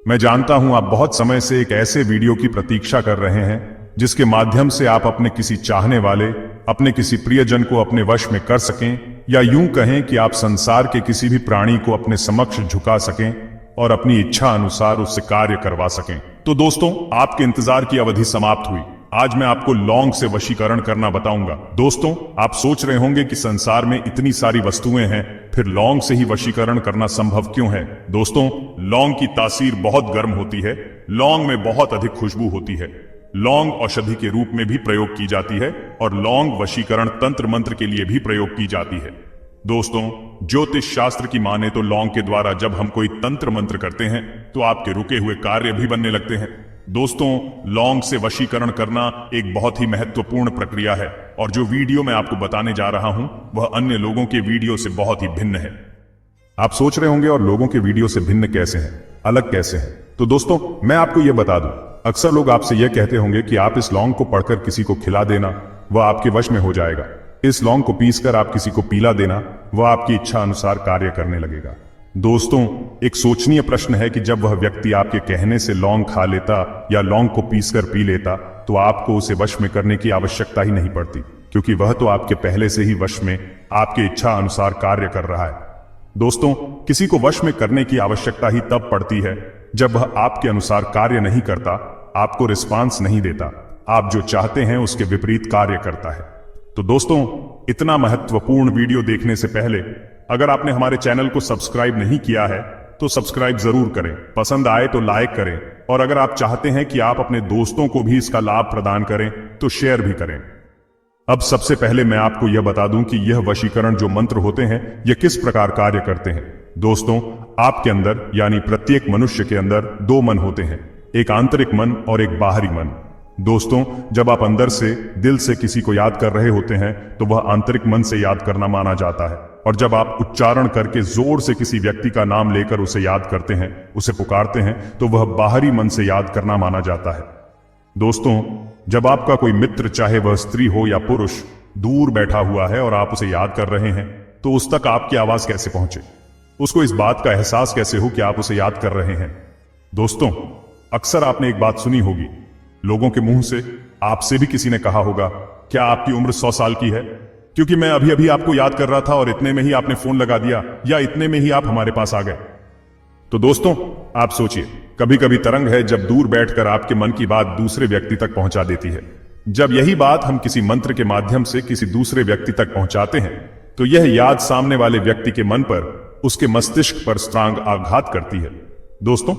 मैं जानता हूं आप बहुत समय से एक ऐसे वीडियो की प्रतीक्षा कर रहे हैं जिसके माध्यम से आप अपने किसी चाहने वाले, अपने किसी प्रियजन को अपने वश में कर सकें, या यूं कहें कि आप संसार के किसी भी प्राणी को अपने समक्ष झुका सकें और अपनी इच्छा अनुसार उससे कार्य करवा सकें। तो दोस्तों, आपके इंतजार की अवधि समाप्त हुई। आज मैं आपको लौंग से वशीकरण करना बताऊंगा। दोस्तों, आप सोच रहे होंगे कि संसार में इतनी सारी वस्तुएं हैं, फिर लौंग से ही वशीकरण करना संभव क्यों है? दोस्तों, लौंग की तासीर बहुत गर्म होती है। लौंग में बहुत अधिक खुशबू होती है। लौंग औषधि के रूप में भी प्रयोग की जाती है और लौंग वशीकरण तंत्र मंत्र के लिए भी प्रयोग की जाती है। दोस्तों, ज्योतिष शास्त्र की माने तो लौंग के द्वारा जब हम कोई तंत्र मंत्र करते हैं तो आपके रुके हुए कार्य भी बनने लगते हैं। दोस्तों, लौंग से वशीकरण करना एक बहुत ही महत्वपूर्ण प्रक्रिया है और जो वीडियो मैं आपको बताने जा रहा हूं वह अन्य लोगों के वीडियो से बहुत ही भिन्न है। आप सोच रहे होंगे, और लोगों के वीडियो से भिन्न कैसे हैं, अलग कैसे हैं? तो दोस्तों, मैं आपको यह बता दूं, अक्सर लोग आपसे यह कहते होंगे कि आप इस लौंग को पढ़कर किसी को खिला देना, वह आपके वश में हो जाएगा। इस लौंग को पीसकर आप किसी को पिला देना, वह आपकी इच्छा अनुसार कार्य करने लगेगा। दोस्तों, एक सोचनीय प्रश्न है कि जब वह व्यक्ति आपके कहने से लौंग खा लेता या लौंग को पीसकर पी लेता तो आपको उसे वश में करने की आवश्यकता ही नहीं पड़ती, क्योंकि वह तो आपके पहले से ही वश में आपके इच्छा अनुसार कार्य कर रहा है। दोस्तों, किसी को वश में करने की आवश्यकता ही तब पड़ती है जब वह आपके अनुसार कार्य नहीं करता, आपको रिस्पांस नहीं देता, आप जो चाहते हैं उसके विपरीत कार्य करता है। तो दोस्तों, इतना महत्वपूर्ण वीडियो देखने से पहले अगर आपने हमारे चैनल को सब्सक्राइब नहीं किया है तो सब्सक्राइब जरूर करें, पसंद आए तो लाइक करें, और अगर आप चाहते हैं कि आप अपने दोस्तों को भी इसका लाभ प्रदान करें तो शेयर भी करें। अब सबसे पहले मैं आपको यह बता दूं कि यह वशीकरण जो मंत्र होते हैं यह किस प्रकार कार्य करते हैं। दोस्तों, आपके अंदर यानी प्रत्येक मनुष्य के अंदर दो मन होते हैं, एक आंतरिक मन और एक बाहरी मन। दोस्तों, जब आप अंदर से दिल से किसी को याद कर रहे होते हैं तो वह आंतरिक मन से याद करना माना जाता है, और जब आप उच्चारण करके जोर से किसी व्यक्ति का नाम लेकर उसे याद करते हैं, उसे पुकारते हैं, तो वह बाहरी मन से याद करना माना जाता है। दोस्तों, जब आपका कोई मित्र, चाहे वह स्त्री हो या पुरुष, दूर बैठा हुआ है और आप उसे याद कर रहे हैं तो उस तक आपकी आवाज कैसे पहुंचे, उसको इस बात का एहसास कैसे हो कि आप उसे याद कर रहे हैं? दोस्तों, अक्सर आपने एक बात सुनी होगी, लोगों के मुंह से, आपसे भी किसी ने कहा होगा, क्या आपकी उम्र 100 साल की है? क्योंकि मैं अभी अभी आपको याद कर रहा था और इतने में ही आपने फोन लगा दिया, या इतने में ही आप हमारे पास आ गए। तो दोस्तों, आप सोचिए, कभी कभी तरंग है जब दूर बैठकर आपके मन की बात दूसरे व्यक्ति तक पहुंचा देती है। जब यही बात हम किसी मंत्र के माध्यम से किसी दूसरे व्यक्ति तक पहुंचाते हैं तो यह याद सामने वाले व्यक्ति के मन पर, उसके मस्तिष्क पर स्ट्रांग आघात करती है। दोस्तों,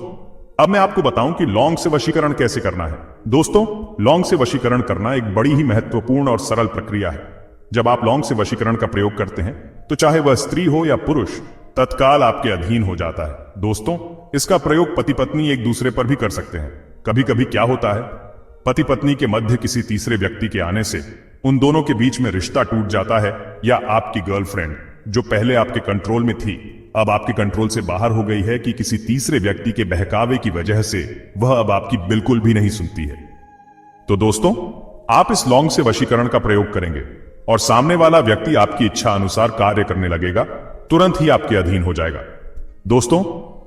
अब मैं आपको बताऊं कि लौंग से वशीकरण कैसे करना है। दोस्तों, लौंग से वशीकरण करना एक बड़ी ही महत्वपूर्ण और सरल प्रक्रिया है। जब आप लौंग से वशीकरण का प्रयोग करते हैं तो चाहे वह स्त्री हो या पुरुष, तत्काल आपके अधीन हो जाता है। दोस्तों, इसका प्रयोग पति पत्नी एक दूसरे पर भी कर सकते हैं। कभी कभी क्या होता है, पति पत्नी के मध्य किसी तीसरे व्यक्ति के आने से उन दोनों के बीच में रिश्ता टूट जाता है, या आपकी गर्लफ्रेंड जो पहले आपके कंट्रोल में थी अब आपके कंट्रोल से बाहर हो गई है कि किसी तीसरे व्यक्ति के बहकावे की वजह से वह अब आपकी बिल्कुल भी नहीं सुनती है। तो दोस्तों, आप इस लौंग से वशीकरण का प्रयोग करेंगे और सामने वाला व्यक्ति आपकी इच्छा अनुसार कार्य करने लगेगा, तुरंत ही आपके अधीन हो जाएगा। दोस्तों,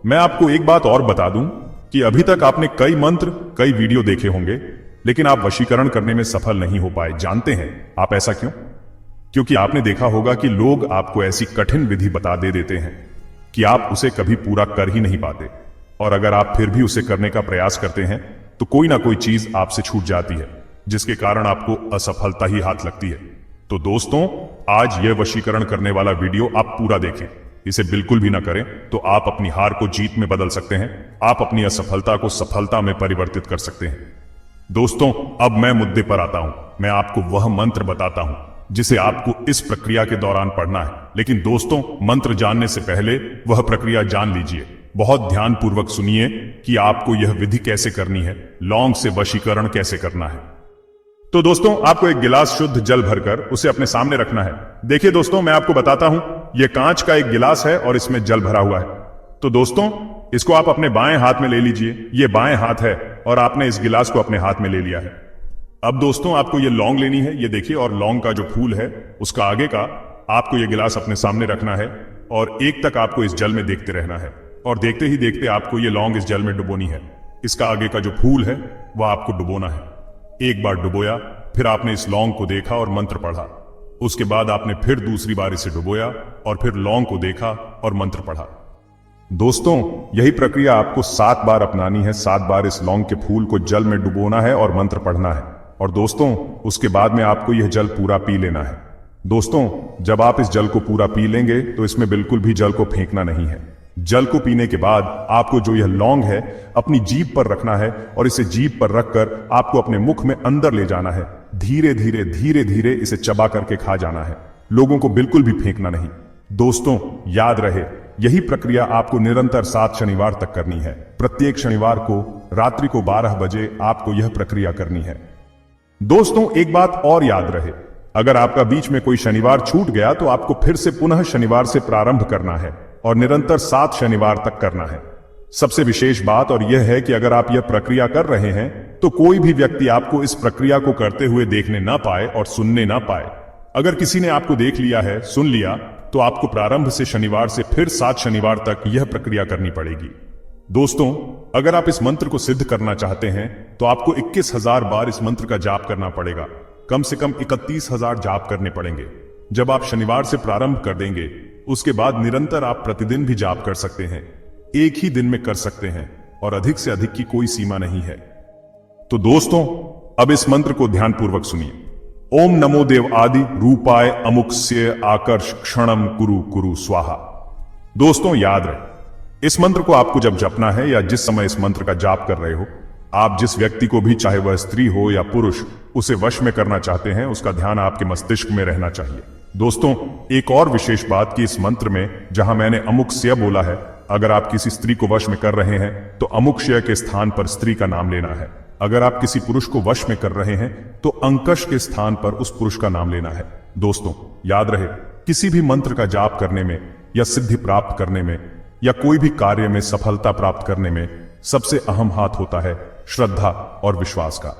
मैं आपको एक बात और बता दूं कि अभी तक आपने कई मंत्र, कई वीडियो देखे होंगे, लेकिन आप वशीकरण करने में सफल नहीं हो पाए। जानते हैं आप ऐसा क्यों? क्योंकि आपने देखा होगा कि लोग आपको ऐसी कठिन विधि बता देते हैं कि आप उसे कभी पूरा कर ही नहीं पाते, और अगर आप फिर भी उसे करने का प्रयास करते हैं तो कोई ना कोई चीज आपसे छूट जाती है, जिसके कारण आपको असफलता ही हाथ लगती है। तो दोस्तों, आज यह वशीकरण करने वाला वीडियो आप पूरा देखें। इसे बिल्कुल भी ना करें तो आप अपनी हार को जीत में बदल सकते हैं, आप अपनी असफलता को सफलता में परिवर्तित कर सकते हैं। दोस्तों, अब मैं मुद्दे पर आता हूं। मैं आपको वह मंत्र बताता हूं जिसे आपको इस प्रक्रिया के दौरान पढ़ना है। लेकिन दोस्तों, मंत्र जानने से पहले वह प्रक्रिया जान लीजिए। बहुत ध्यानपूर्वक सुनिए कि आपको यह विधि कैसे करनी है, लौंग से वशीकरण कैसे करना है। तो दोस्तों, आपको एक गिलास शुद्ध जल भरकर उसे अपने सामने रखना है। देखिए दोस्तों, मैं आपको बताता हूं, यह कांच का एक गिलास है और इसमें जल भरा हुआ है। तो दोस्तों, इसको आप अपने बाएं हाथ में ले लीजिए। यह बाएं हाथ है और आपने इस गिलास को अपने हाथ में ले लिया है। अब दोस्तों, आपको ये लौंग लेनी है, ये देखिए, और लौंग का जो फूल है उसका आगे का आपको ये गिलास अपने सामने रखना है और एक तक आपको इस जल में देखते रहना है। और देखते ही देखते आपको ये लौंग इस जल में डुबोनी है। इसका आगे का जो फूल है वह आपको डुबोना है। एक बार डुबोया, फिर आपने इस लौंग को देखा और मंत्र पढ़ा। उसके बाद आपने फिर दूसरी बार इसे डुबोया और फिर लौंग को देखा और मंत्र पढ़ा। दोस्तों, यही प्रक्रिया आपको 7 बार अपनानी है। 7 बार इस लौंग के फूल को जल में डुबोना है और मंत्र पढ़ना है। और दोस्तों, उसके बाद में आपको यह जल पूरा पी लेना है। दोस्तों, जब आप इस जल को पूरा पी लेंगे तो इसमें बिल्कुल भी जल को फेंकना नहीं है। जल को पीने के बाद आपको जो यह लौंग है अपनी जीभ पर रखना है और इसे जीभ पर रखकर आपको अपने मुख में अंदर ले जाना है। धीरे धीरे धीरे धीरे इसे चबा करके खा जाना है। लोगों को बिल्कुल भी फेंकना नहीं। दोस्तों, याद रहे, यही प्रक्रिया आपको निरंतर 7 शनिवार तक करनी है। प्रत्येक शनिवार को रात्रि को 12 बजे आपको यह प्रक्रिया करनी है। दोस्तों, एक बात और याद रहे, अगर आपका बीच में कोई शनिवार छूट गया तो आपको फिर से पुनः शनिवार से प्रारंभ करना है और निरंतर 7 शनिवार तक करना है। सबसे विशेष बात और यह है कि अगर आप यह प्रक्रिया कर रहे हैं तो कोई भी व्यक्ति आपको इस प्रक्रिया को करते हुए देखने ना पाए और सुनने ना पाए। अगर किसी ने आपको देख लिया है, सुन लिया, तो आपको प्रारंभ से शनिवार से फिर 7 शनिवार तक यह प्रक्रिया करनी पड़ेगी। दोस्तों, अगर आप इस मंत्र को सिद्ध करना चाहते हैं तो आपको 21,000 बार इस मंत्र का जाप करना पड़ेगा। कम से कम 31,000 जाप करने पड़ेंगे। जब आप शनिवार से प्रारंभ कर देंगे, उसके बाद निरंतर आप प्रतिदिन भी जाप कर सकते हैं। एक ही दिन में कर सकते हैं और अधिक से अधिक की कोई सीमा नहीं है। तो दोस्तों, अब इस मंत्र को ध्यानपूर्वक सुनिए। ओम नमो देव आदि रूपाय अमुक्स्य आकर्ष क्षणम कुरु कुरु स्वाहा। दोस्तों, याद रहे, इस मंत्र को आपको जब जपना है या जिस समय इस मंत्र का जाप कर रहे हो, आप जिस व्यक्ति को भी, चाहे वह स्त्री हो या पुरुष, उसे वश में करना चाहते हैं, उसका ध्यान आपके मस्तिष्क में रहना चाहिए। दोस्तों, एक और विशेष बात कि इस मंत्र में जहां मैंने अमुक्स्य बोला है, अगर आप किसी स्त्री को वश में कर रहे हैं तो अमुक्ष्य के स्थान पर स्त्री का नाम लेना है। अगर आप किसी पुरुष को वश में कर रहे हैं तो अंकश के स्थान पर उस पुरुष का नाम लेना है। दोस्तों, याद रहे, किसी भी मंत्र का जाप करने में या सिद्धि प्राप्त करने में या कोई भी कार्य में सफलता प्राप्त करने में सबसे अहम हाथ होता है श्रद्धा और विश्वास का।